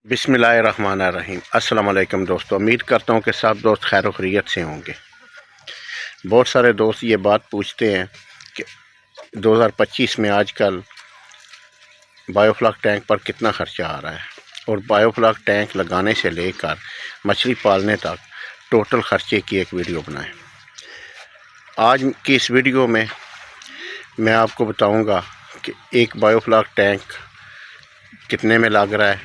بسم اللہ الرحمن الرحیم۔ السلام علیکم دوستو، امید کرتا ہوں کہ سب دوست خیر و خیریت سے ہوں گے۔ بہت سارے دوست یہ بات پوچھتے ہیں کہ 2025 میں آج کل بایو فلاک ٹینک پر کتنا خرچہ آ رہا ہے، اور بایو فلاک ٹینک لگانے سے لے کر مچھلی پالنے تک ٹوٹل خرچے کی ایک ویڈیو بنائیں۔ آج کی اس ویڈیو میں میں آپ کو بتاؤں گا کہ ایک بایو فلاک ٹینک کتنے میں لگ رہا ہے،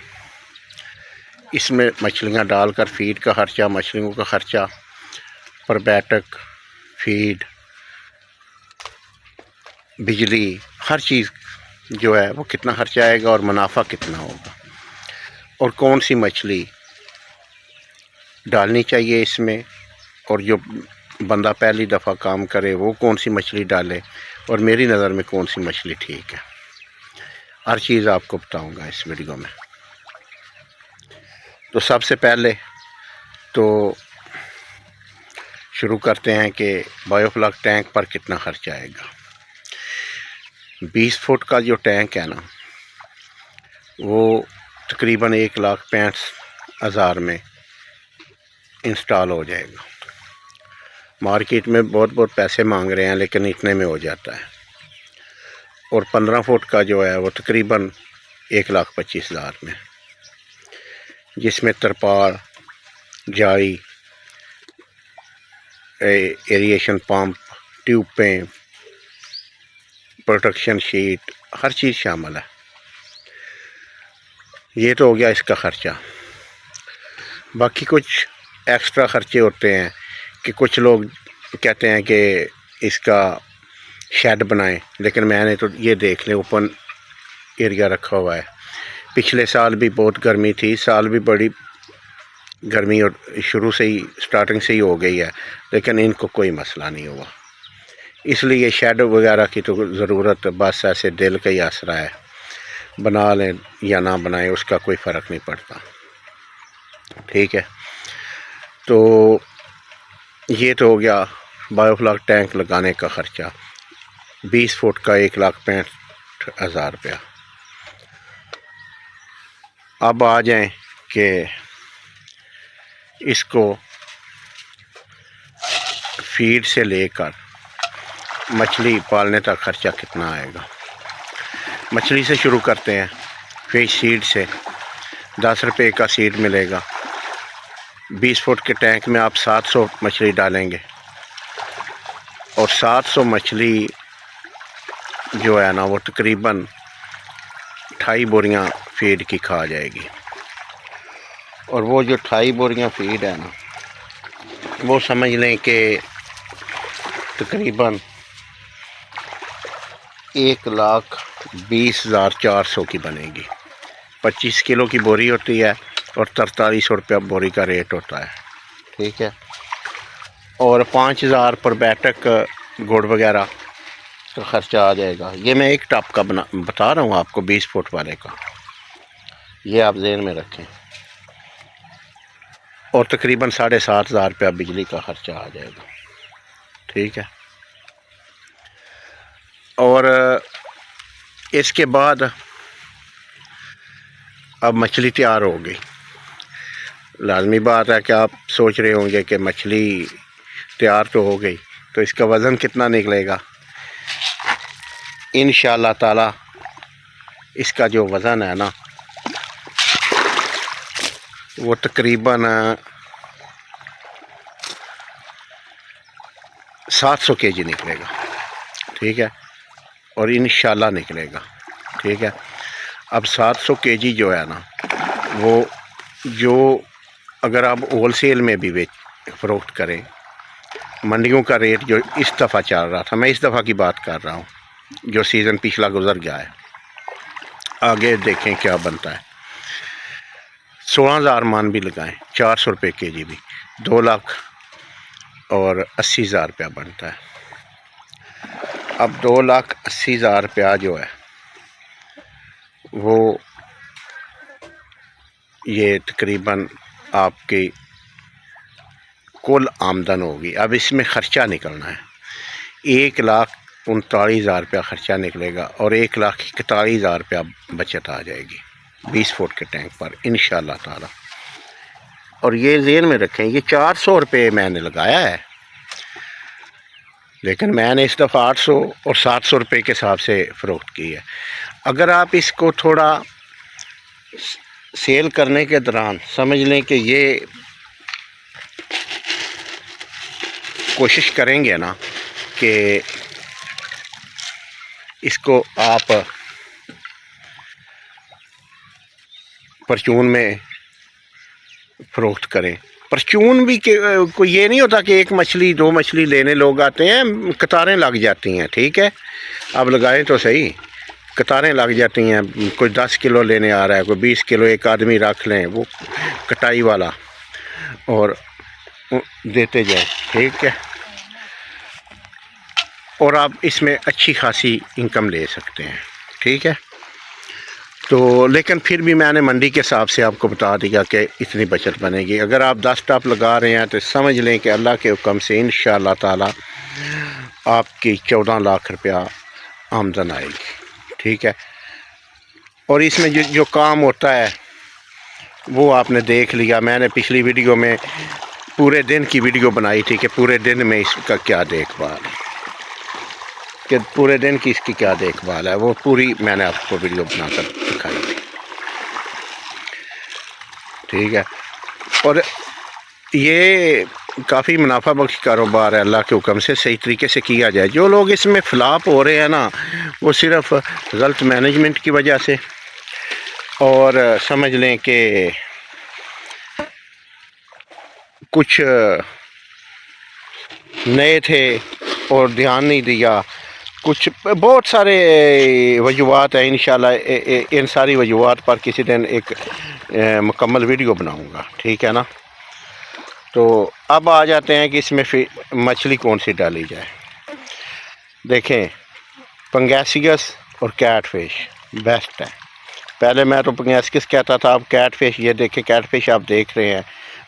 اس میں مچھلیاں ڈال کر فیڈ کا خرچہ، مچھلیوں کا خرچہ، پربیٹک، فیڈ، بجلی، ہر چیز جو ہے وہ کتنا خرچہ آئے گا اور منافع کتنا ہوگا، اور کون سی مچھلی ڈالنی چاہیے اس میں، اور جو بندہ پہلی دفعہ کام کرے وہ کون سی مچھلی ڈالے، اور میری نظر میں کون سی مچھلی ٹھیک ہے۔ ہر چیز آپ کو بتاؤں گا اس ویڈیو میں۔ تو سب سے پہلے تو شروع کرتے ہیں کہ بایو فلاک ٹینک پر کتنا خرچہ آئے گا۔ 20 فٹ کا جو ٹینک ہے نا، وہ تقریباً 1,65,000 میں انسٹال ہو جائے گا۔ مارکیٹ میں بہت پیسے مانگ رہے ہیں، لیکن اتنے میں ہو جاتا ہے۔ اور 15 فٹ کا جو ہے وہ تقریباً 1,25,000 میں، جس میں ترپال، جائی، ایریشن پمپ، ٹیوبیں، پروٹیکشن شیٹ، ہر چیز شامل ہے۔ یہ تو ہو گیا اس کا خرچہ۔ باقی کچھ ایکسٹرا خرچے ہوتے ہیں کہ کچھ لوگ کہتے ہیں کہ اس کا شیڈ بنائیں، لیکن میں نے تو یہ دیکھ لیں اوپن ایریا رکھا ہوا ہے۔ پچھلے سال بھی بہت گرمی تھی، سال بھی بڑی گرمی اور شروع سے ہی سٹارٹنگ سے ہی ہو گئی ہے، لیکن ان کو کوئی مسئلہ نہیں ہوا۔ اس لیے شیڈ وغیرہ کی تو ضرورت بس ایسے دل کا ہی آسرا ہے، بنا لیں یا نہ بنائیں اس کا کوئی فرق نہیں پڑتا، ٹھیک ہے۔ تو یہ تو ہو گیا بایو فلاک ٹینک لگانے کا خرچہ، 20 فٹ کا 1,65,000 روپیہ۔ اب آ جائیں کہ اس کو فیڈ سے لے کر مچھلی پالنے تک خرچہ کتنا آئے گا۔ مچھلی سے شروع کرتے ہیں۔ فش سیڈ سے 10 روپے کا سیڈ ملے گا۔ 20 فٹ کے ٹینک میں آپ 700 مچھلی ڈالیں گے، اور 700 مچھلی جو ہے نا وہ تقریباً 28 بوریاں فیڈ کی کھا جائے گی۔ اور وہ جو 28 بوریاں فیڈ ہے نا، وہ سمجھ لیں کہ تقریباً 1,20,400 کی بنے گی۔ 25 کلو کی بوری ہوتی ہے، اور 4300 روپیہ بوری کا ریٹ ہوتا ہے، ٹھیک ہے۔ اور 5,000 پر بیٹک گڑ وغیرہ کا خرچہ آ جائے گا۔ یہ میں ایک ٹپ کا بتا رہا ہوں آپ کو، 20 فٹ والے کا، یہ آپ ذہن میں رکھیں۔ اور تقریباً 7,500 روپیہ بجلی کا خرچہ آ جائے گا، ٹھیک ہے۔ اور اس کے بعد اب مچھلی تیار ہو گئی۔ لازمی بات ہے کہ آپ سوچ رہے ہوں گے کہ مچھلی تیار تو ہو گئی، تو اس کا وزن کتنا نکلے گا۔ انشاءاللہ تعالی اس کا جو وزن ہے نا، وہ تقریباً 700 kg نکلے گا، ٹھیک ہے، اور انشاءاللہ نکلے گا، ٹھیک ہے۔ اب 700 kg جو ہے نا، وہ جو اگر آپ ہول سیل میں بھی فروخت کریں، منڈیوں کا ریٹ جو اس دفعہ چل رہا تھا، میں اس دفعہ کی بات کر رہا ہوں، جو سیزن پچھلا گزر گیا ہے، آگے دیکھیں کیا بنتا ہے۔ 16,000 مان بھی لگائیں، 400 روپے kg بھی، 2,80,000 روپیہ بنتا ہے۔ اب 2,80,000 روپیہ جو ہے وہ یہ تقریباً آپ کی کل آمدن ہوگی۔ اب اس میں خرچہ نکلنا ہے، 1,39,000 روپیہ خرچہ نکلے گا، اور 1,41,000 روپیہ بچت آ جائے گی۔ 20 فٹ کے ٹینک پر انشاءاللہ تعالی. اور یہ ذہن میں رکھیں یہ 400 روپے میں نے لگایا ہے، لیکن میں نے اس دفعہ 800 اور 700 روپے کے حساب سے فروخت کی ہے. اگر آپ اس کو تھوڑا سیل کرنے کے دوران سمجھ لیں کہ یہ کوشش کریں گے نا کہ اس کو آپ پرچون میں فروخت کریں. پرچون بھی کوئی یہ نہیں ہوتا کہ ایک مچھلی 2 مچھلی لینے لوگ آتے ہیں، قطاریں لگ جاتی ہیں. ٹھیک ہے، اب لگائیں تو صحیح، قطاریں لگ جاتی ہیں. کوئی 10 کلو لینے آ رہا ہے، کوئی 20 کلو، ایک آدمی رکھ لیں وہ کٹائی والا اور دیتے جائیں. ٹھیک ہے، اور آپ اس میں اچھی خاصی انکم لے سکتے ہیں. ٹھیک ہے، تو لیکن پھر بھی میں نے منڈی کے حساب سے آپ کو بتا دیا کہ اتنی بچت بنے گی. اگر آپ 10 ٹاپ لگا رہے ہیں تو سمجھ لیں کہ اللہ کے حکم سے انشاءاللہ تعالی آپ کی 14 لاکھ روپیہ آمدن آئے گی. ٹھیک ہے، اور اس میں جو کام ہوتا ہے وہ آپ نے دیکھ لیا. میں نے پچھلی ویڈیو میں پورے دن کی ویڈیو بنائی تھی کہ پورے دن میں اس کا کیا دیکھ بھال ہے، کہ پورے دن کی اس کی کیا دیکھ بھال ہے، وہ پوری میں نے آپ کو ویڈیو بنا کر دکھائی تھی. ٹھیک ہے، اور یہ کافی منافع بخش کاروبار ہے. اللہ کے حکم سے صحیح طریقے سے کیا جائے. جو لوگ اس میں فلاپ ہو رہے ہیں نا وہ صرف غلط مینجمنٹ کی وجہ سے، اور سمجھ لیں کہ کچھ نئے تھے اور دھیان نہیں دیا، کچھ بہت سارے وجوہات ہیں. انشاءاللہ ان ساری وجوہات پر کسی دن ایک مکمل ویڈیو بناؤں گا. ٹھیک ہے نا، تو اب آ جاتے ہیں کہ اس میں مچھلی کون سی ڈالی جائے. دیکھیں، پنگیسیس اور کیٹ فش بیسٹ ہے. پہلے میں تو پنگیسیس کہتا تھا، اب کیٹ فش. یہ دیکھیں کیٹ فش آپ دیکھ رہے ہیں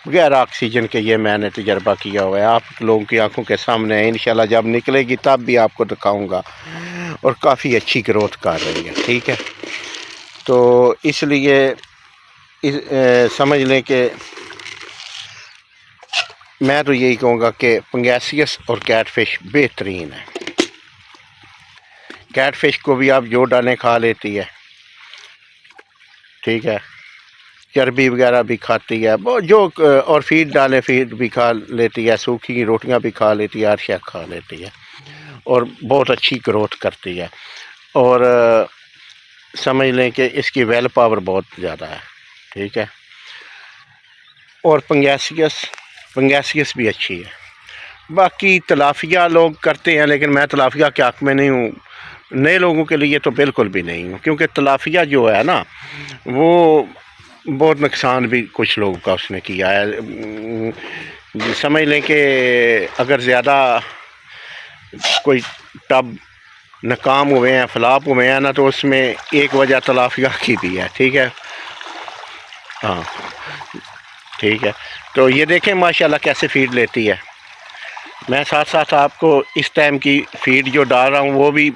بغیر آکسیجن کے، یہ میں نے تجربہ کیا ہوا ہے، آپ لوگوں کی آنکھوں کے سامنے ہے. انشاءاللہ جب نکلے گی تب بھی آپ کو دکھاؤں گا، اور کافی اچھی گروتھ کر رہی ہے. ٹھیک ہے، تو اس لیے سمجھ لیں کہ میں تو یہی کہوں گا کہ پنگیسیس اور کیٹ فش بہترین ہے. کیٹ فش کو بھی آپ جو ڈالیں کھا لیتی ہے. ٹھیک ہے، چربی وغیرہ بھی کھاتی ہے جو، اور فیڈ ڈالیں فیڈ بھی کھا لیتی ہے، سوکھی روٹیاں بھی کھا لیتی ہے، ہر شے کھا لیتی ہے، اور بہت اچھی گروتھ کرتی ہے. اور سمجھ لیں کہ اس کی ویل پاور بہت زیادہ ہے. ٹھیک ہے، اور پنگیسیس بھی اچھی ہے. باقی تلافیہ لوگ کرتے ہیں، لیکن میں تلافیہ کے حق میں نہیں ہوں، نئے لوگوں کے لیے تو بالکل بھی نہیں ہوں، کیونکہ تلافیہ جو ہے نا وہ بہت نقصان بھی کچھ لوگوں کا اس نے کیا ہے. سمجھ لیں کہ اگر زیادہ کوئی ٹب ناکام ہوئے ہیں، فلاپ ہوئے ہیں نا، تو اس میں ایک وجہ تلافیہ کی بھی ہے. ٹھیک ہے، ہاں ٹھیک ہے. تو یہ دیکھیں ماشاءاللہ کیسے فیڈ لیتی ہے. میں ساتھ ساتھ آپ کو اس ٹائم کی فیڈ جو ڈال رہا ہوں وہ بھی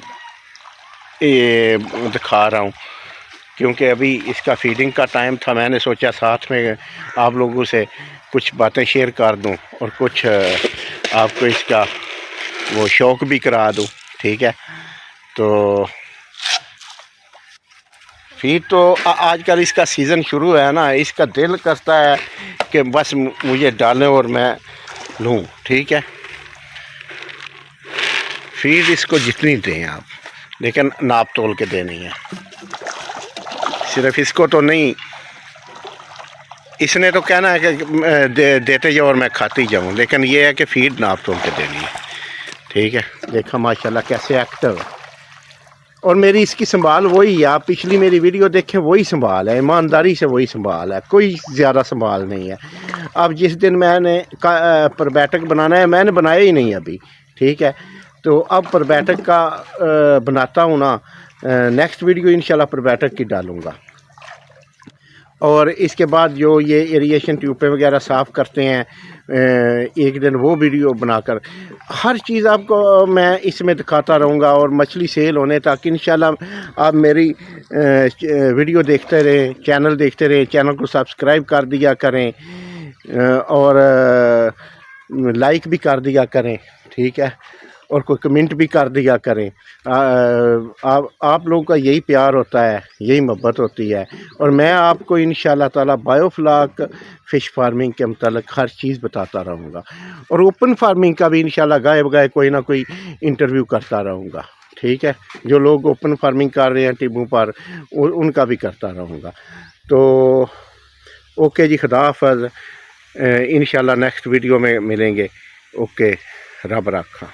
دکھا رہا ہوں، کیونکہ ابھی اس کا فیڈنگ کا ٹائم تھا. میں نے سوچا ساتھ میں آپ لوگوں سے کچھ باتیں شیئر کر دوں اور کچھ آپ کو اس کا وہ شوق بھی کرا دوں. ٹھیک ہے، تو فیڈ تو آج کل اس کا سیزن شروع ہے نا، اس کا دل کرتا ہے کہ بس مجھے ڈالیں اور میں لوں. ٹھیک ہے، فیڈ اس کو جتنی دیں آپ، لیکن ناپ تول کے دینی ہے. صرف اس کو تو نہیں، اس نے تو کہنا ہے کہ دیتے جاؤ اور میں کھاتی جاؤں، لیکن یہ ہے کہ فیڈ ناپ تول کے دینی ہے. ٹھیک ہے، دیکھا ماشاءاللہ کیسے ایکٹو ہے. اور میری اس کی سنبھال وہی ہے، آپ پچھلی میری ویڈیو دیکھیں وہی سنبھال ہے، ایمانداری سے وہی سنبھال ہے، کوئی زیادہ سنبھال نہیں ہے. اب جس دن میں نے پربیٹک بنانا ہے، میں نے بنایا ہی نہیں ابھی. ٹھیک ہے، تو اب پربیٹک کا بناتا ہوں نا، نیکسٹ ویڈیو انشاءاللہ پربیٹک کی ڈالوں گا. اور اس کے بعد جو یہ ایریشن ٹیوبیں وغیرہ صاف کرتے ہیں ایک دن وہ ویڈیو بنا کر ہر چیز آپ کو میں اس میں دکھاتا رہوں گا، اور مچھلی سیل ہونے تک انشاءاللہ آپ میری ویڈیو دیکھتے رہیں، چینل دیکھتے رہیں، چینل کو سبسکرائب کر دیا کریں اور لائک بھی کر دیا کریں، ٹھیک ہے، اور کوئی کمنٹ بھی کر دیا کریں۔ آپ لوگوں کا یہی پیار ہوتا ہے، یہی محبت ہوتی ہے، اور میں آپ کو انشاءاللہ تعالی بایو فلاک فش فارمنگ کے متعلق ہر چیز بتاتا رہوں گا، اور اوپن فارمنگ کا بھی انشاءاللہ گائے بگائے کوئی نہ کوئی انٹرویو کرتا رہوں گا، ٹھیک ہے، جو لوگ اوپن فارمنگ کر رہے ہیں ٹیبوں پر ان کا بھی کرتا رہوں گا۔ تو اوکے جی، خدا حافظ، انشاءاللہ نیکسٹ ویڈیو میں ملیں گے۔ اوکے، رب رکھا۔